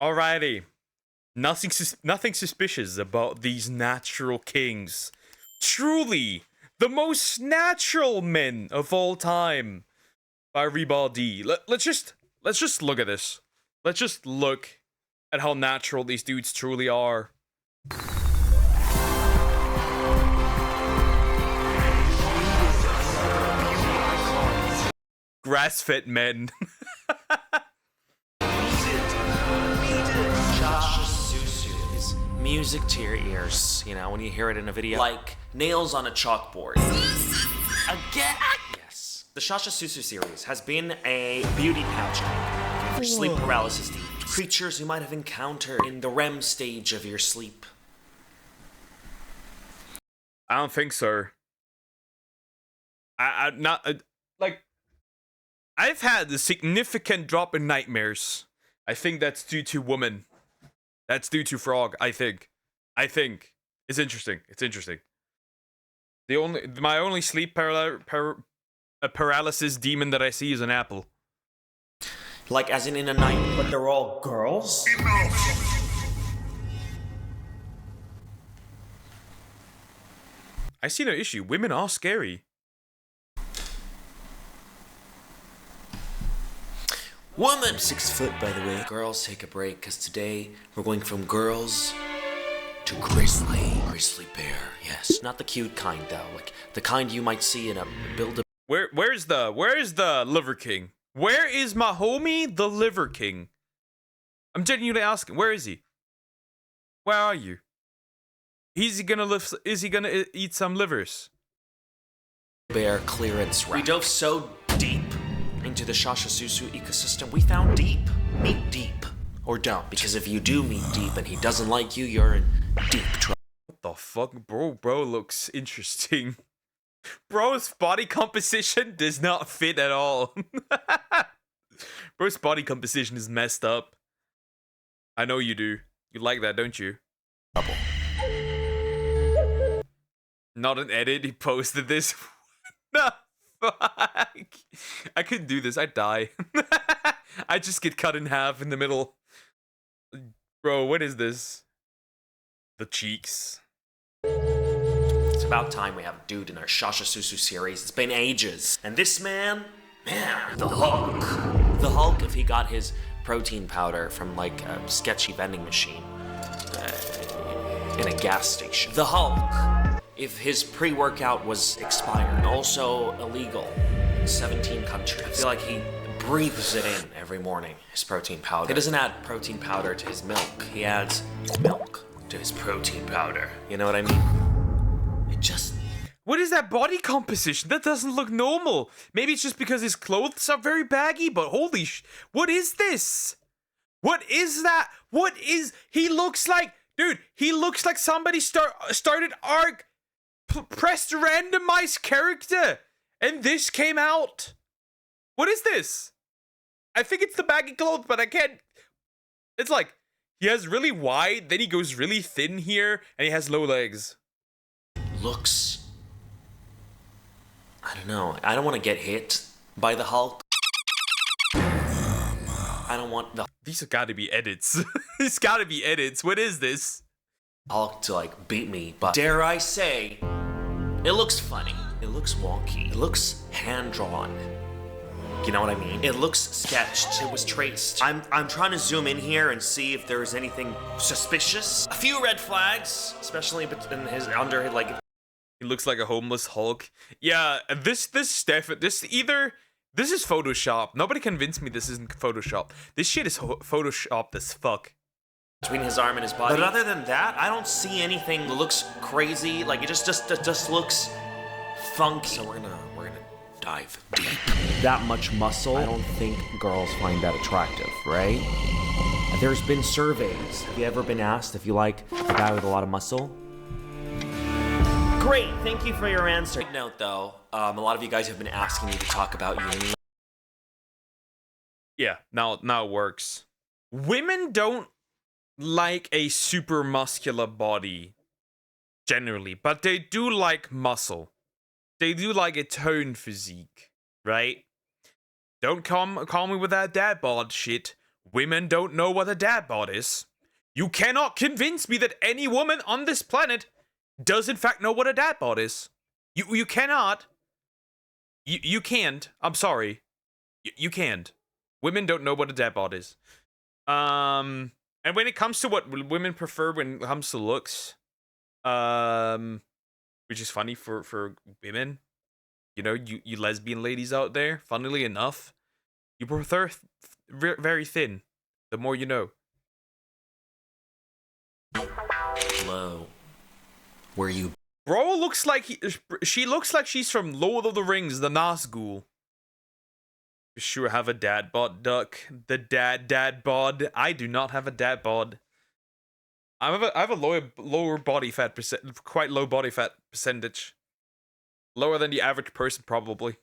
Alrighty. Nothing suspicious about these natural kings. Truly, the most natural men of all time. By Rebal D. Let's just look at this. Let's just look at how natural these dudes truly are. Grass-fed men. Music to your ears, you know, when you hear it in a video. Like nails on a chalkboard. Again? Yes. The Shasha Susu series has been a beauty pageant for sleep paralysis creatures you might have encountered in the REM stage of your sleep. I don't think so. Like, I've had a significant drop in nightmares. I think that's due to women. That's due to frog, I think. It's interesting. My only sleep paralysis demon that I see is an apple. Like as in a night, but they're all girls? I see no issue. Women are scary. Woman! 6 foot, by the way. Girls, take a break, because today we're going from girls to grizzly. Grizzly bear, yes. Not the cute kind, though. Like, the kind you might see in a build-a- Where's the Liver King? Where is my homie, the Liver King? I'm genuinely asking, where is he? Where are you? Is he gonna eat some livers? Bear clearance route. We dove so deep into the Shasha Susu ecosystem, we found deep. Meet deep. Or don't, because if you do meet deep and he doesn't like you, you're in deep trouble. What the fuck? Bro looks interesting. Bro's body composition does not fit at all. Bro's body composition is messed up. I know you do. You like that, don't you? Trouble. Not an edit, he posted this. No, fuck. I couldn't do this, I'd die. I just get cut in half in the middle. Bro, what is this? The cheeks. It's about time we have a dude in our Shasha Susu series. It's been ages. And this man, the Hulk. The Hulk, if he got his protein powder from like a sketchy vending machine in a gas station. The Hulk, if his pre-workout was expired and also illegal in 17 countries. I feel like he breathes it in every morning, his protein powder. He doesn't add protein powder to his milk. He adds milk to his protein powder. You know what I mean? It just... What is that body composition? That doesn't look normal. Maybe it's just because his clothes are very baggy, but holy what is this? What is that? What is... He looks like... Dude, he looks like somebody started ARC, pressed randomize character, and this came out. What is this? I think it's the baggy clothes, but I can't... It's like, he has really wide, then he goes really thin here, and he has low legs. Looks... I don't know. I don't want to get hit by the Hulk. I don't want the These have got to be edits. These got to be edits. What is this? Hulk to like beat me, but dare I say, it looks funny. It looks wonky. It looks hand-drawn. You know what I mean? It looks sketched. It was traced. I'm trying to zoom in here and see if there's anything suspicious. A few red flags, especially in his under like. He looks like a homeless Hulk. Yeah, this is Photoshop. Nobody convinced me this isn't Photoshop. This shit is Photoshopped as fuck. Between his arm and his body. But other than that, I don't see anything that looks crazy. Like it just looks funky. So we're gonna dive deep. That much muscle, I don't think girls find that attractive, right? There's been surveys. Have you ever been asked if you like a guy with a lot of muscle? Great, thank you for your answer. Note though, a lot of you guys have been asking me to talk about uni. Yeah, now it works. Women don't like a super muscular body, generally, but they do like muscle. They do like a toned physique, right? Don't call me with that dad bod shit. women don't know what a dad bod is. You cannot convince me that any woman on this planet does in fact know what a dad bod is. You cannot. You can't. I'm sorry. You can't. Women don't know what a dad bod is. And when it comes to what women prefer when it comes to looks, which is funny for women, you know, you lesbian ladies out there, funnily enough, you prefer very thin. The more you know. Hello. Were you? Bro looks like she looks like she's from Lord of the Rings, the Nazgul. You sure have a dad bod, Duck. The dad bod. I do not have a dad bod. I have a lower body fat quite low body fat percentage. Lower than the average person, probably.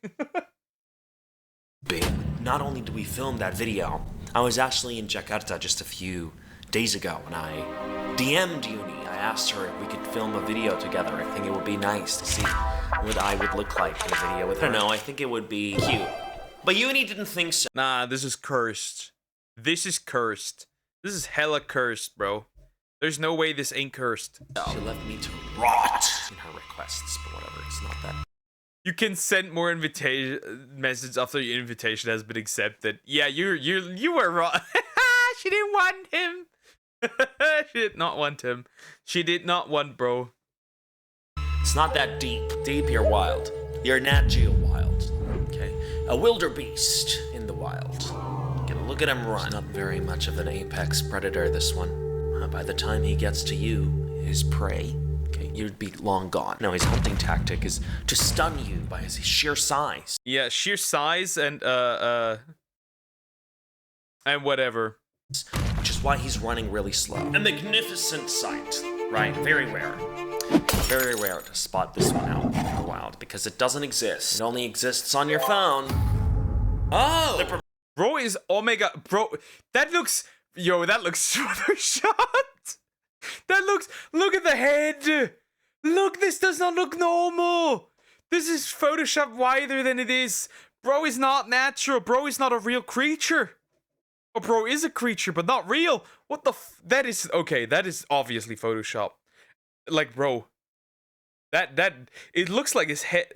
Not only did we film that video, I was actually in Jakarta just a few days ago and I DM'd Uni. I asked her if we could film a video together. I think it would be nice to see what I would look like in a video with her. I don't know, I think it would be cute. But Uni didn't think so. Nah, this is cursed. This is cursed. This is hella cursed, bro. There's no way this ain't cursed. She left me to rot in her requests, but whatever, it's not that. You can send more invitation messages after your invitation has been accepted. Yeah, you were wrong. She didn't want him. She did not want him. She did not want bro. It's not that deep. Deep, you're wild. You're Nat Geo wild. Okay? A wildebeest in the wild. Look at him run. Not very much of an apex predator, this one. By the time he gets to you, his prey, okay, you'd be long gone. No, his hunting tactic is to stun you by his sheer size. Yeah, sheer size and whatever. Which is why he's running really slow. A magnificent sight, right? Very rare. Very rare to spot this one out in the wild because it doesn't exist. It only exists on your phone. Oh! Bro is Omega. Bro, that looks. Yo, that looks photoshopped. That looks. Look at the head. Look, this does not look normal. This is photoshopped wider than it is. Bro is not natural. Bro is not a real creature. Oh, bro is a creature, but not real. What the that is okay, that is obviously Photoshop. Like, bro. That it looks like his head.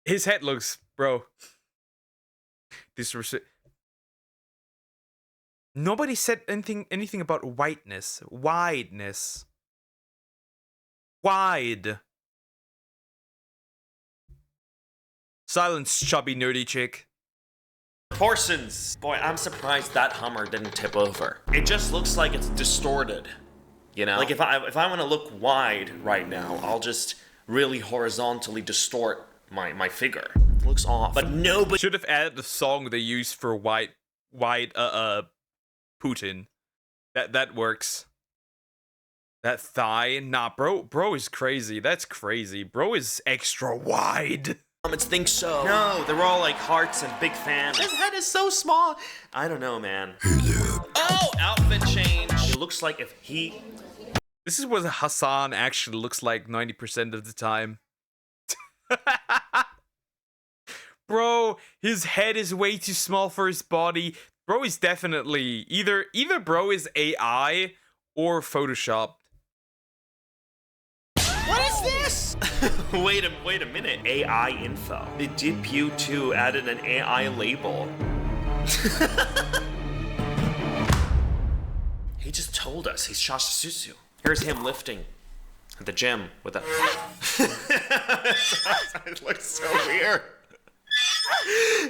His head looks, bro. Nobody said anything about whiteness. Wideness. Wide. Silence, chubby, nerdy chick. Proportions. Boy, I'm surprised that Hummer didn't tip over. It just looks like it's distorted. You know? Like, if I want to look wide right now, I'll just really horizontally distort my figure. It looks off. But nobody should have added the song they used for white Putin. That works. That thigh. Nah, bro is crazy. That's crazy. Bro is extra wide. Think so. No, they're all like hearts and big fans. His head is so small. I don't know, man. Oh, outfit change. It looks like if he... This is what Hassan actually looks like 90% of the time. Bro, his head is way too small for his body. Bro is definitely either bro is AI or Photoshopped. What is this? wait a minute. AI info. The Deep 2 added an AI label. He just told us he's Shashasusu. Here's him lifting at the gym with a... It looks so weird.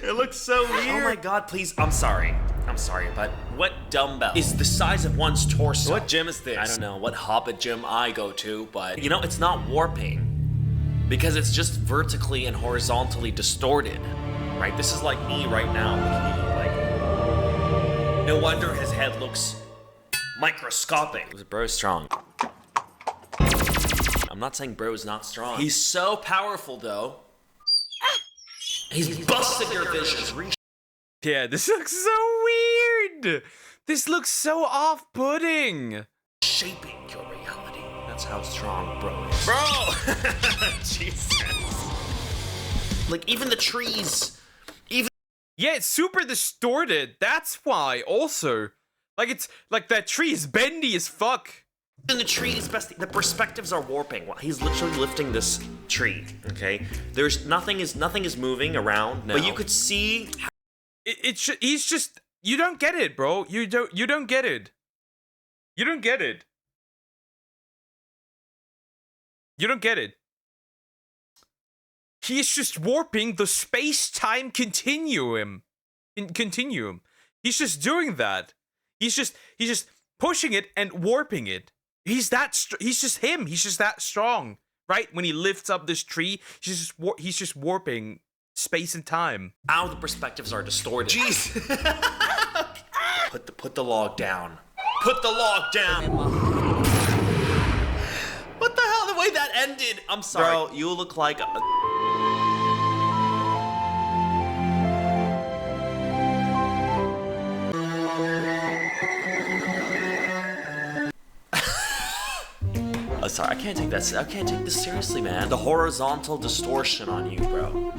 It looks so weird. Oh my god, please. I'm sorry, but what dumbbell is the size of one's torso? What gym is this? I don't know what Hobbit gym I go to, but you know, it's not warping. Because it's just vertically and horizontally distorted. Right? This is like me right now. Look at me, like... No wonder his head looks microscopic. Bro's strong. I'm not saying bro's not strong. He's so powerful, though. He's busting your vision. Yeah, this looks so weird. This looks so off-putting. Shaping your reality. That's how strong bro is. Bro! Jesus. Like, even the trees. Yeah, it's super distorted. That's why, also. Like, it's, like, that tree is bendy as fuck. In the trees, the perspectives are warping. He's literally lifting this tree, okay? There's nothing is moving around now. But you could see... He's just... You don't get it, bro. You don't get it. You don't get it. You don't get it. He is just warping the space-time continuum. He's just doing that. He's just pushing it and warping it. He's just him. He's just that strong, right? When he lifts up this tree, he's just warping space and time. Now the perspectives are distorted. Jeez. Put the log down. Put the log down. What the hell? The way that ended. I'm sorry. Bro, you look like a... Oh, sorry, I can't take this seriously, man. The horizontal distortion on you, bro.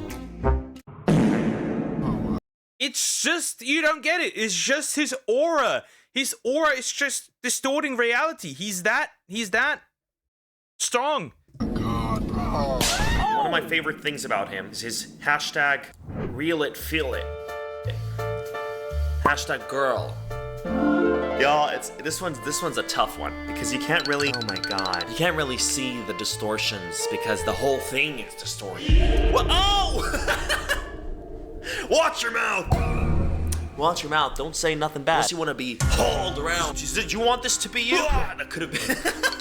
It's just, you don't get it. It's just his aura. His aura is just distorting reality. He's that strong. God, bro. One of my favorite things about him is his hashtag reel it, feel it. Hashtag girl. Y'all, this one's a tough one because you can't really, oh my god, you can't really see the distortions because the whole thing is distorted. What? Oh! Watch your mouth! Watch your mouth, don't say nothing bad. Unless you want to be hauled around. She said, did you want this to be you? That could have been.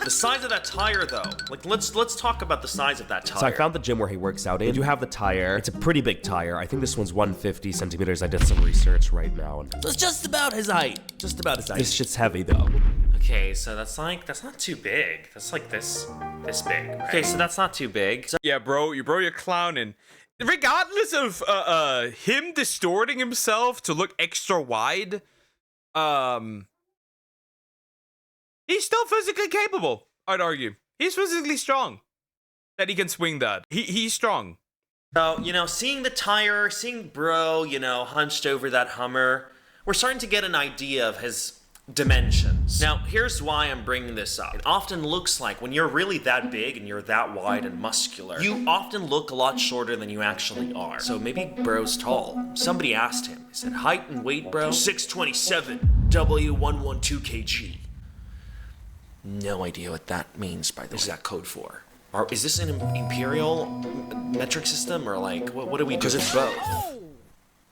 The size of that tire, though. Like, let's talk about the size of that tire. So I found the gym where he works out in. You have the tire. It's a pretty big tire. I think this one's 150 centimeters. I did some research right now. So it's just about his height. Just about his height. This shit's heavy, though. Okay, so that's not too big. That's like this big, right? Okay, so that's not too big. So Yeah, bro, you're clowning. Regardless of him distorting himself to look extra wide, he's still physically capable, I'd argue. He's physically strong. That he can swing that. He's strong. So, seeing the tire, seeing bro, hunched over that Hummer, we're starting to get an idea of his dimensions. Now, here's why I'm bringing this up. It often looks like when you're really that big and you're that wide and muscular, you often look a lot shorter than you actually are. So maybe bro's tall. Somebody asked him, he said, height and weight, bro? 6'27", W112 kg. No idea what that means, by the way. What is that code for? Or is this an imperial metric system, or like, what do we do? Because it's both.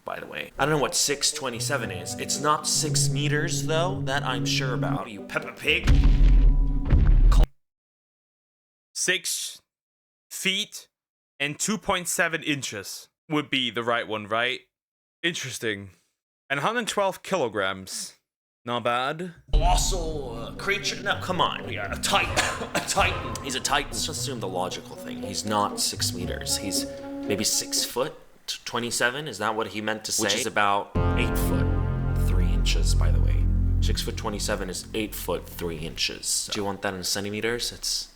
By the way, I don't know what 627 is. It's not 6 meters, though. That I'm sure about. You Peppa Pig? 6 feet and 2.7 inches would be the right one, right? Interesting. And 112 kilograms. Not bad. Colossal creature? No, come on. Yeah, a titan. A titan. He's a titan. Let's just assume the logical thing. He's not 6 meters. He's maybe 6 foot. 27, is that what he meant to say? Which is about 8 foot 3 inches, by the way. 6'27" is 8 foot 3 inches. So. Do you want that in centimeters? It's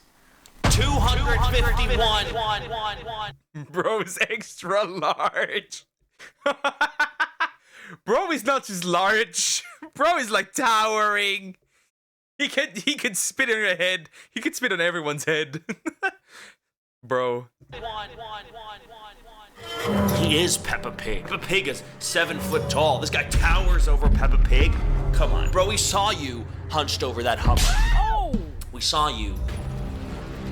251. Bro's extra large. Bro is not just large. Bro is like towering. He can spit on your head. He can spit on everyone's head. Bro. He is Peppa Pig. Peppa Pig is 7 foot tall. This guy towers over Peppa Pig. Come on. Bro, we saw you hunched over that Hummer. Oh! We saw you.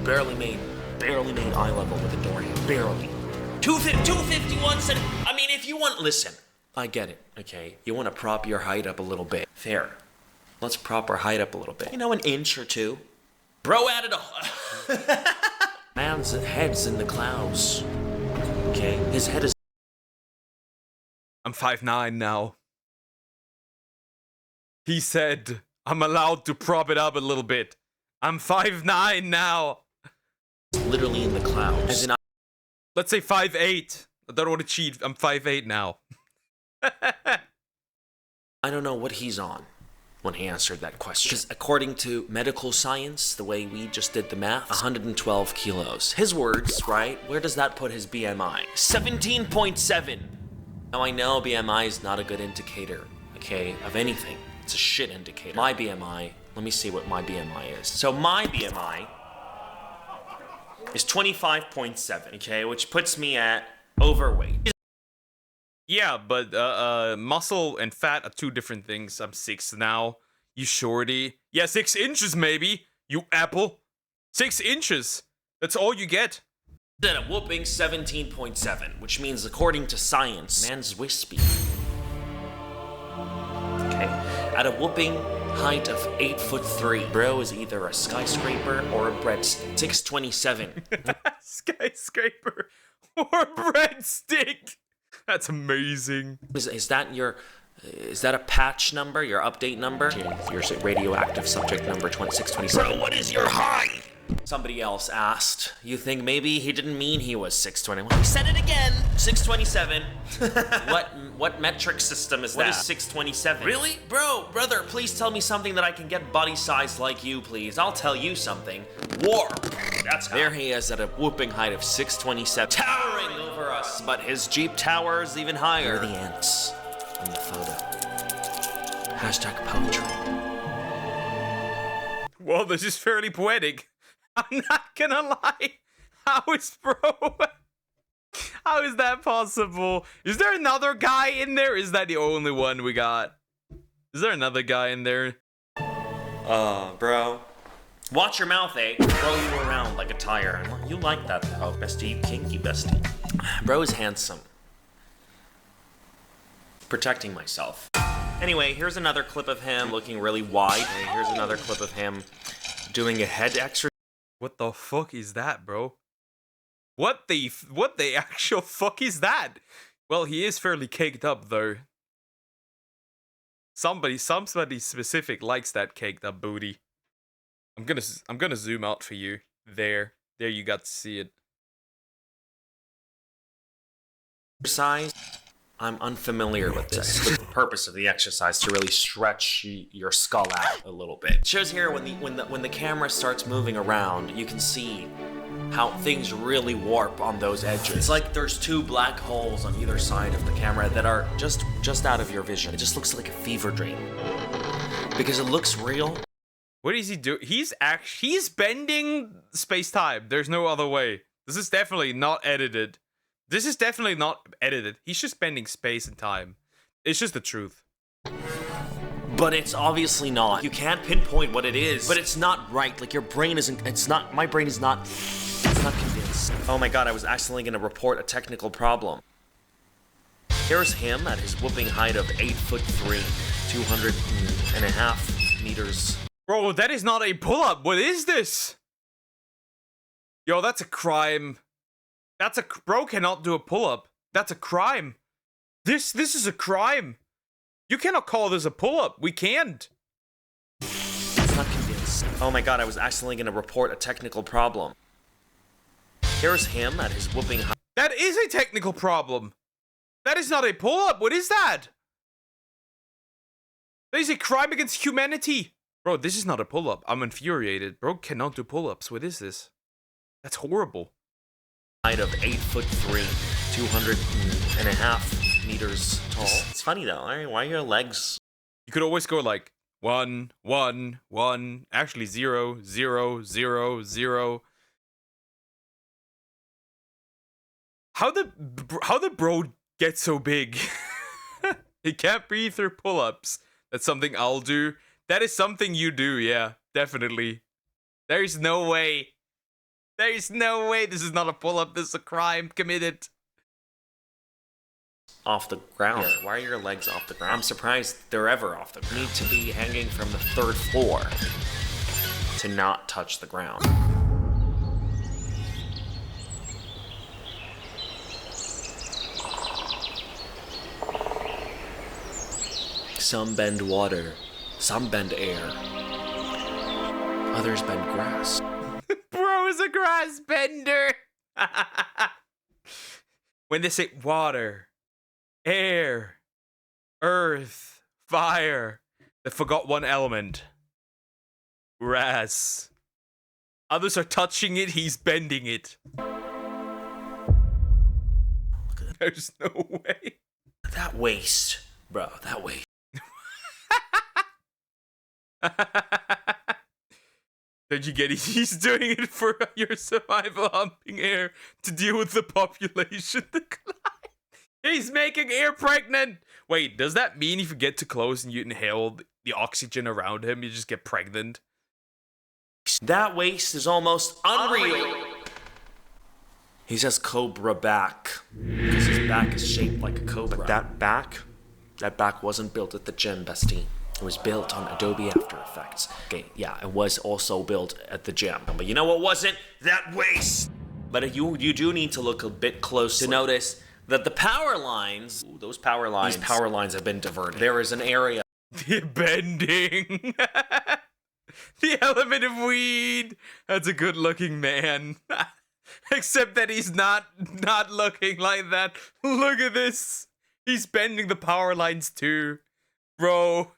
Barely made eye level with the door handle. Barely. 251 cent. I mean, if you want, listen. I get it, okay? You want to prop your height up a little bit. Fair. Let's prop our height up a little bit. An inch or two. Bro added a... Man's head's in the clouds. Okay, his head is... I'm 5'9" now. He said, I'm allowed to prop it up a little bit. I'm 5'9" now. Literally in the clouds. As in, let's say 5'8". I don't want to cheat. I'm 5'8" now. I don't know what he's on. when he answered that question. Because according to medical science, the way we just did the math, 112 kilos. His words, right? Where does that put his BMI? 17.7. Now I know BMI is not a good indicator, okay, of anything. It's a shit indicator. My BMI, let me see what my BMI is. So my BMI is 25.7, okay, which puts me at overweight. Yeah, but muscle and fat are two different things. I'm 6 now. You shorty. Yeah, 6 inches maybe. You apple. 6 inches. That's all you get. At a whooping 17.7, which means according to science, man's wispy. Okay, at a whooping height of 8'3", bro is either a skyscraper or a breadstick. 627. Skyscraper or a breadstick. That's amazing. Is that a patch number, your update number? Your radioactive subject number 2627. Bro, what is your height? Somebody else asked. You think maybe he didn't mean he was 621? He said it again. 627. What metric system is that? What is 627? Really? Brother, please tell me something that I can get body size like you, please. I'll tell you something. Warp. That's how. There he is at a whooping height of 627. Towering over us, but his Jeep towers even higher. There are the ants in the photo. Hashtag poetry. Well, this is fairly poetic. I'm not gonna lie. How is that possible? Is there another guy in there? Is that the only one we got? Is there another guy in there? Bro. Watch your mouth, eh? Throw you around like a tire. You like that, though. Bestie, kinky bestie. Bro is handsome. Protecting myself. Anyway, here's another clip of him looking really wide. And here's another clip of him doing a head exercise. What the fuck is that, bro? What the actual fuck is that? Well, he is fairly caked up, though. Somebody specific likes that caked up booty. I'm gonna zoom out for you. There you got to see it. Exercise. I'm unfamiliar with this. The purpose of the exercise to really stretch your skull out a little bit. It shows here when the camera starts moving around, you can see how things really warp on those edges. It's like there's two black holes on either side of the camera that are just out of your vision. It just looks like a fever dream because it looks real. What is he doing? He's bending space-time. There's no other way. This is definitely not edited. He's just bending space and time. It's just the truth. But it's obviously not. You can't pinpoint what it is. But it's not right. Like your brain isn't. It's not. My brain is not. It's not convinced. Oh my god! I was accidentally gonna report a technical problem. Here's him at his whooping height of 8'3", 200.5 meters. Bro, that is not a pull-up. What is this? Yo, that's a crime. Bro cannot do a pull-up. That's a crime. This is a crime. You cannot call this a pull-up. We can't. It's not convinced. Oh my god, I was accidentally gonna report a technical problem. Here's him at his whooping height. That is a technical problem. That is not a pull-up. What is that? That is a crime against humanity. Bro, this is not a pull-up. I'm infuriated. Bro cannot do pull-ups. What is this? That's horrible. Height of 8'3", 200.5 meters tall. It's funny though. Why are your legs? You could always go like 1, 1, 1. Actually 0, 0, 0, 0. How the bro get so big? He can't breathe through pull-ups. That's something I'll do. That is something you do. Yeah, definitely. There's no way. There's no way this is not a pull-up. This is a crime committed. Off the ground. Yeah, why are your legs off the ground? I'm surprised they're ever off the ground. Need to be hanging from the 3rd floor to not touch the ground. Some bend water, some bend air, others bend grass. Bro is a grass bender. When they say water, air, earth, fire, They forgot one element. Whereas others are touching it, he's bending it. There's no way. That waist, bro. That waist. Don't you get it? He's doing it for your survival humping air to deal with the population decline. He's making air pregnant. Wait, does that mean if you get too close and you inhale the oxygen around him, you just get pregnant? That waist is almost unreal. He says cobra back because his back is shaped like a cobra. But that back wasn't built at the gym, bestie. It was built on Adobe After Effects. Okay, yeah, it was also built at the gym. But you know what wasn't? That waist. But you do need to look a bit close to notice that the power lines, these power lines have been diverted. There is an area. The bending. The element of weed. That's a good looking man. Except that he's not looking like that. Look at this. He's bending the power lines too. Bro.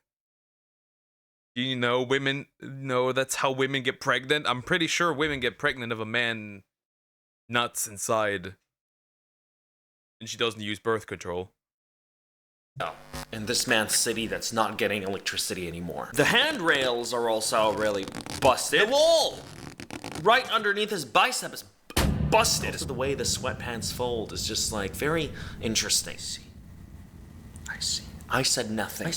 You know, women, no, that's how women get pregnant. I'm pretty sure women get pregnant of a man nuts inside. And she doesn't use birth control. Oh, in this man's city that's not getting electricity anymore. The handrails are also really busted. The wall right underneath his bicep is busted. The way the sweatpants fold is just like very interesting. I see. I said nothing.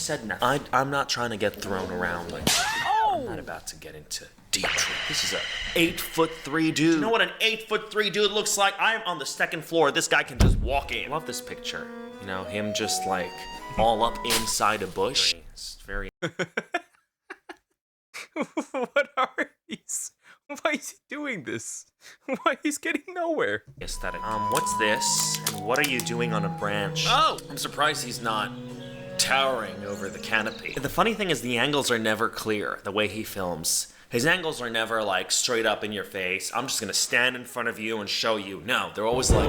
I'm not trying to get thrown around like I'm not about to get into deep truth. This is a 8'3" dude. You know what an 8'3" dude looks like? I'm on the second floor. This guy can just walk in. I love this picture. You know, him just like all up inside a bush. It's very What are these? Why is he doing this? Why he's getting nowhere? aesthetic. What's this? And what are you doing on a branch? Oh! I'm surprised he's not towering over the canopy. The funny thing is the angles are never clear, the way he films. His angles are never like straight up in your face. I'm just gonna stand in front of you and show you. No, they're always like...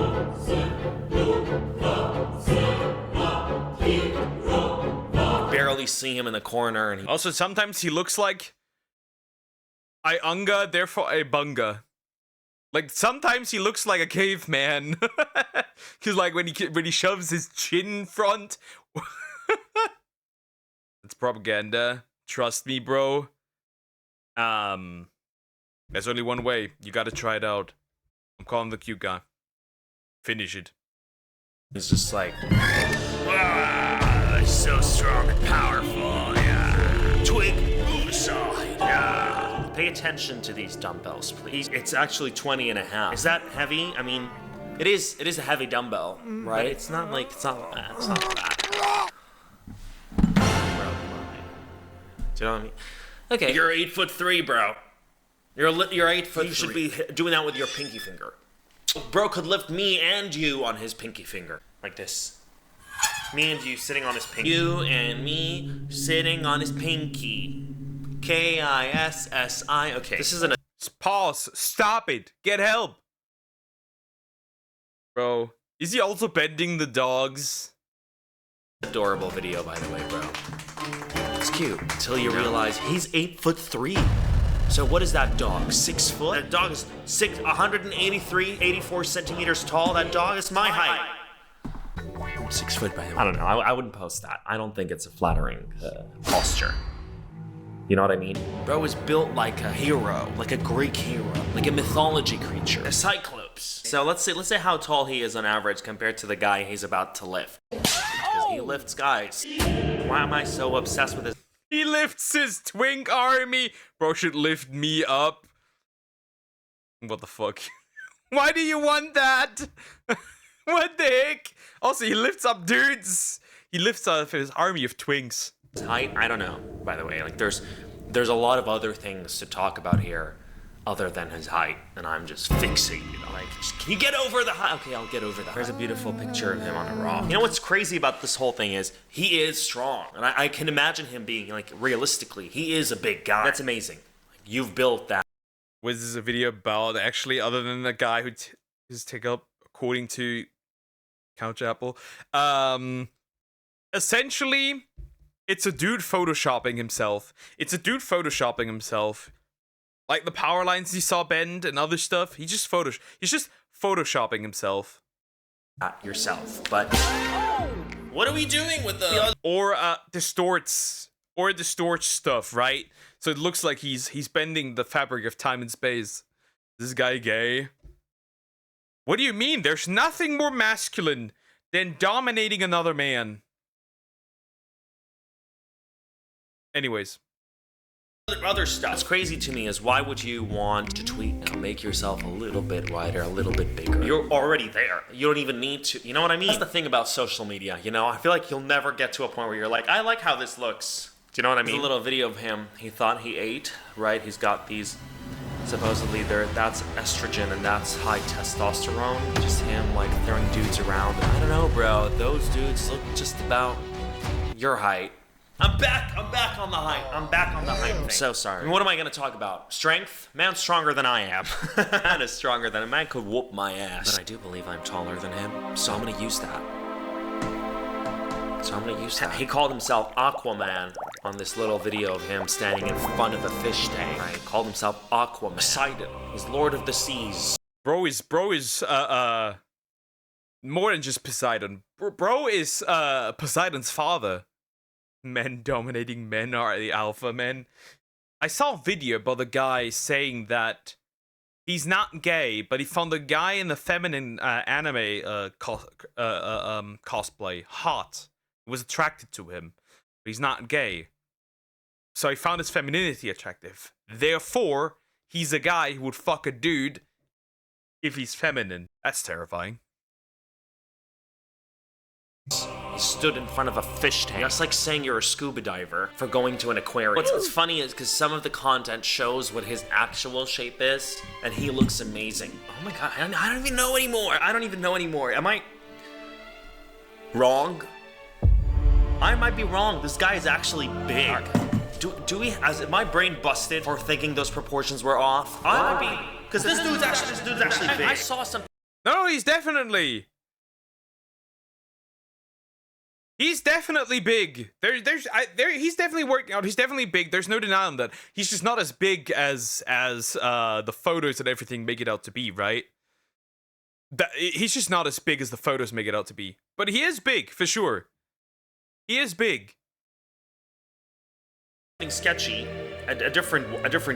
barely see him in the corner. And Also, sometimes he looks like I unga, therefore I bunga. Like sometimes he looks like a caveman, cause like when he shoves his chin in front. It's propaganda. Trust me, bro. There's only one way. You gotta try it out. I'm calling the cute guy. Finish it. he's just like... ah, so strong and powerful, yeah. Twig, move aside, yeah. Pay attention to these dumbbells, please. It's actually 20 and a half. Is that heavy? I mean, it is a heavy dumbbell, right? It's not like, it's not that. Bro, do you know what I mean? Okay. You're 8'3", bro. You're 8'3". You should be doing that with your pinky finger. Bro could lift me and you on his pinky finger. Like this. Me and you sitting on his pinky. You and me sitting on his pinky. Kissi. Okay. This isn't a... Pause. Stop it. Get help. Bro, is he also bending the dogs? adorable video, by the way, bro. It's cute. Until you realize he's 8'3". So what is that dog? 6 foot? That dog is 184 centimeters tall. That dog is my height. I'm 6 foot, by the way. I don't know. I wouldn't post that. I don't think it's a flattering posture. You know what I mean? Bro is built like a hero, like a Greek hero, like a mythology creature, a cyclops. So let's say how tall he is on average compared to the guy he's about to lift. Because he lifts guys. Why am I so obsessed with this? He lifts his twink army. Bro should lift me up. What the fuck? Why do you want that? What the heck? Also, he lifts up dudes. He lifts up his army of twinks. Height? I don't know, by the way. Like, there's a lot of other things to talk about here other than his height, and I'm just fixated on, like, can you get over the height? Okay, I'll get over the height. There's a beautiful picture of him on a rock. You know what's crazy about this whole thing is he is strong, and I can imagine him being, like, realistically, he is a big guy. That's amazing. Like, you've built that. What is this a video about, actually, other than the guy who his take up, according to Couch Apple? Essentially, It's a dude photoshopping himself. It's a dude photoshopping himself. Like the power lines he saw bend and other stuff. He's just photoshopping himself. Yourself, but what are we doing with the Or distorts stuff, right? So it looks like he's bending the fabric of time and space. This guy gay? What do you mean? There's nothing more masculine than dominating another man. Anyways. other stuff? What's crazy to me is why would you want to tweet now? Make yourself a little bit wider, a little bit bigger. You're already there. You don't even need to. You know what I mean? That's the thing about social media, you know? I feel like you'll never get to a point where you're like, I like how this looks. Do you know what I mean? There's a little video of him. He thought he ate, right? He's got these, supposedly that's estrogen and that's high testosterone. Just him like throwing dudes around. I don't know, bro. Those dudes look just about your height. I'm back on the height. I'm back on the height thing. So sorry. I mean, what am I gonna talk about? Strength? Man's stronger than I am. Man is stronger than a man could whoop my ass. But I do believe I'm taller than him, so I'm gonna use that. He called himself Aquaman on this little video of him standing in front of a fish tank. Right? He called himself Aquaman. Poseidon. He's Lord of the Seas. Bro is more than just Poseidon. Bro is Poseidon's father. Men dominating men are the alpha men. I saw a video about the guy saying that he's not gay, but he found the guy in the feminine anime cosplay hot. He was attracted to him, but he's not gay. So he found his femininity attractive. Therefore, he's a guy who would fuck a dude if he's feminine. That's terrifying. He stood in front of a fish tank. That's like saying you're a scuba diver for going to an aquarium. What's funny is because some of the content shows what his actual shape is, and he looks amazing. Oh my god, I don't even know anymore. Am I wrong? I might be wrong. This guy is actually big. Do we? Has my brain busted for thinking those proportions were off? I might be, because this dude's actually big. I saw some. No, he's definitely big. He's definitely working out. He's definitely big. There's no denying that. He's just not as big as the photos and everything make it out to be, right? He's just not as big as the photos make it out to be. But he is big, for sure. He is big. Sketchy, a different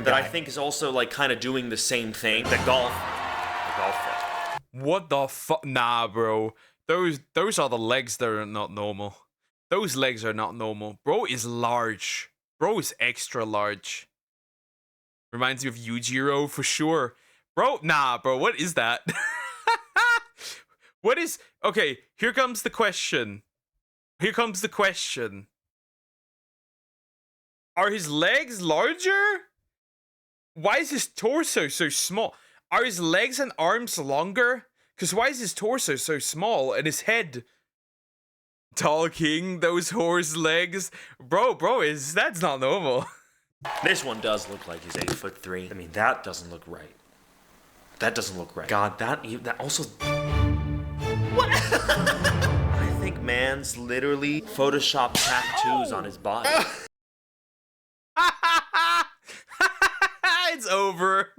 that I think is also like kind of doing the same thing. The golf fit. What the fuck? Nah, bro. Those are the legs that are not normal. Those legs are not normal. Bro is large. Bro is extra large. Reminds me of Yujiro for sure. Bro, nah, bro. What is that? What is... Okay, here comes the question. Are his legs larger? Why is his torso so small? Are his legs and arms longer? Because why is his torso so small and his head? Tall king, those horse legs. Bro, that's not normal. This one does look like he's 8'3". I mean, that doesn't look right. God, that also... What? I think man's literally photoshopped tattoos on his body. It's over.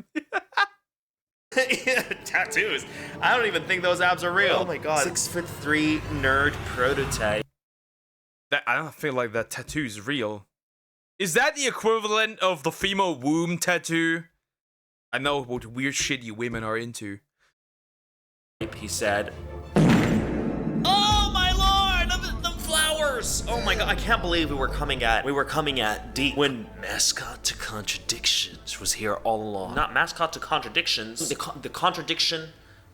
Tattoos. I don't even think those abs are real. Oh my god. 6'3" nerd prototype. I don't feel like that tattoo is real. Is that the equivalent of the female womb tattoo? I know what weird shit you women are into. He said, "Oh my lord, the flowers! Oh my god, I can't believe we were coming at deep when mascot to contradictions was here all along. Not mascot to contradictions, the contradiction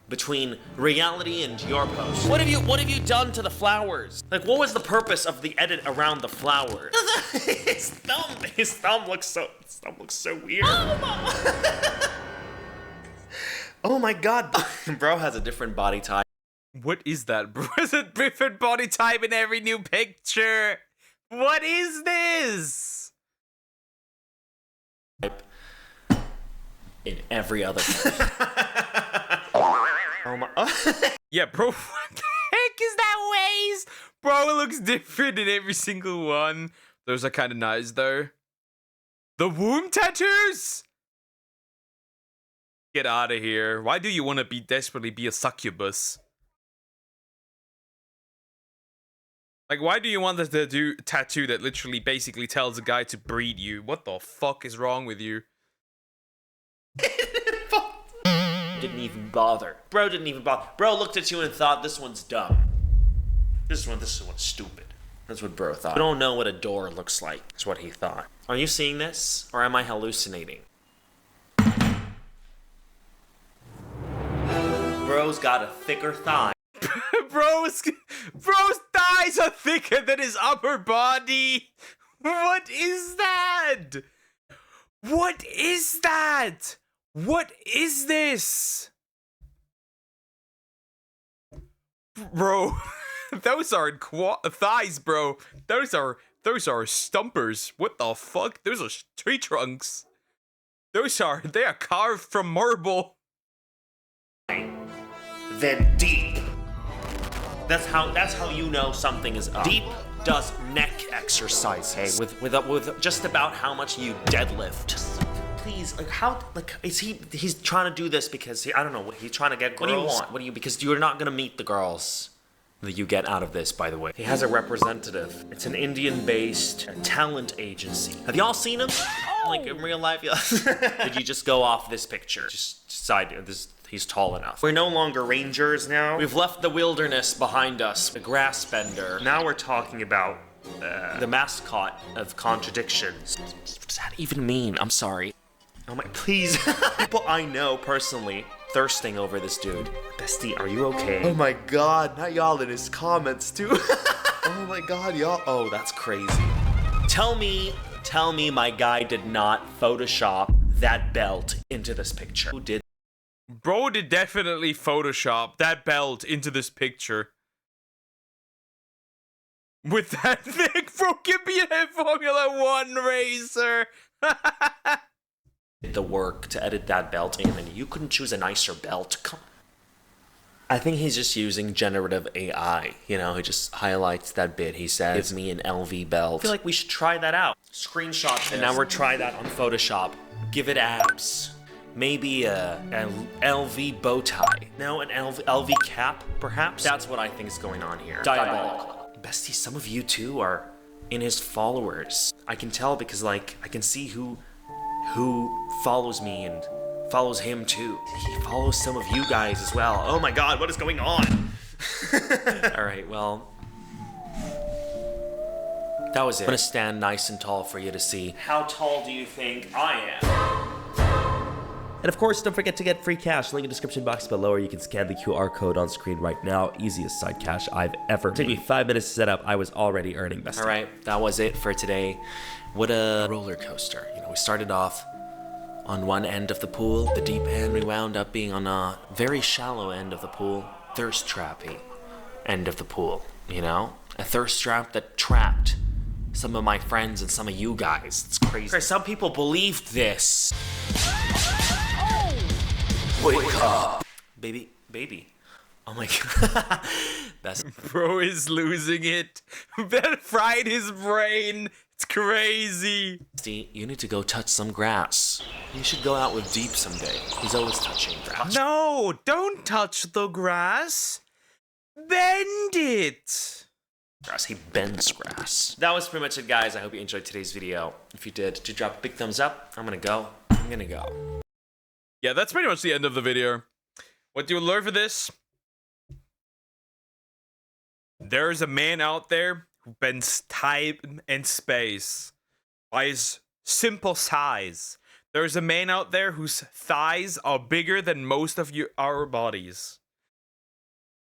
between reality and your post. What have you done to the flowers? Like, what was the purpose of the edit around the flowers? his thumb looks so weird. Oh my god, bro has a different body type. What is that, bro? It's a different body type in every new picture. What is this? In every other. Oh my. Yeah, bro, what the heck is that waist? Bro, it looks different in every single one. Those are kind of nice, though. The womb tattoos? Get out of here. Why do you want to desperately be a succubus? Like, why do you want to do tattoo that literally basically tells a guy to breed you? What the fuck is wrong with you? Didn't even bother. Bro didn't even bother. Bro looked at you and thought, this one's dumb. This one's stupid. That's what bro thought. I don't know what a door looks like. That's what he thought. Are you seeing this? Or am I hallucinating? Bro's got a thicker thigh. Bro's thighs are thicker than his upper body. What is that? What is that? What is this? Bro, those aren't thighs, bro. Those are stumpers. What the fuck? Those are tree trunks. They are carved from marble. Then deep. That's how you know something is up. Deep does neck exercises with just about how much you deadlift. Just, please, like how, like is he's trying to do this because I don't know, he's trying to get girls. What do you want? Because you're not gonna meet the girls that you get out of this, by the way. He has a representative. It's an Indian-based talent agency. Have y'all seen him? Like in real life? Did you just go off this picture? Just decide this. He's tall enough. We're no longer rangers now. We've left the wilderness behind us. The grass bender. Now we're talking about the mascot of contradictions. What does that even mean? I'm sorry. Oh my, please. People I know personally thirsting over this dude. Bestie, are you okay? Oh my god, not y'all in his comments too. Oh my god, y'all. Oh, that's crazy. Tell me my guy did not Photoshop that belt into this picture. Who did? Bro did definitely Photoshop that belt into this picture. With that thick, bro, give me a Formula 1 racer. The work to edit that belt in, and you couldn't choose a nicer belt. Come. I think he's just using generative AI. You know, he just highlights that bit. He says, "Give me an LV belt." I feel like we should try that out. Screenshot this. And now we're trying that on Photoshop. Give it abs. Maybe an LV bow tie. No, an LV cap, perhaps? That's what I think is going on here. Diabolical. Bestie, some of you too are in his followers. I can tell because, like, I can see who follows me and follows him too. He follows some of you guys as well. Oh my god, what is going on? Alright, well, that was it. I'm gonna stand nice and tall for you to see. How tall do you think I am? And of course, don't forget to get free cash. Link in the description box below, or you can scan the QR code on screen right now. Easiest side cash I've ever made. Took me 5 minutes to set up. I was already earning bestie. All right, that was it for today. What a roller coaster. You know, we started off on one end of the pool, the deep end. We wound up being on a very shallow end of the pool, thirst trappy end of the pool. You know, a thirst trap that trapped some of my friends and some of you guys. It's crazy. Some people believed this. Wake up. Baby. Oh my god. That's bro is losing it. Ben fried his brain. It's crazy. Steve, you need to go touch some grass. You should go out with Deep someday. He's always touching grass. No, don't touch the grass. Bend it. Grass, he bends grass. That was pretty much it, guys. I hope you enjoyed today's video. If you did, do drop a big thumbs up. I'm gonna go. Yeah, that's pretty much the end of the video. What do you learn for this? There's a man out there who bends time and space by his simple size. There's a man out there whose thighs are bigger than most of our bodies.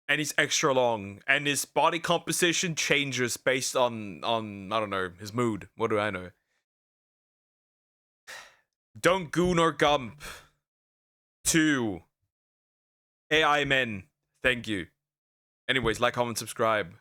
And he's extra long. And his body composition changes based on I don't know, his mood. What do I know? Don't goon or gump. 2 AI men. Thank you. Anyways, like, comment, subscribe.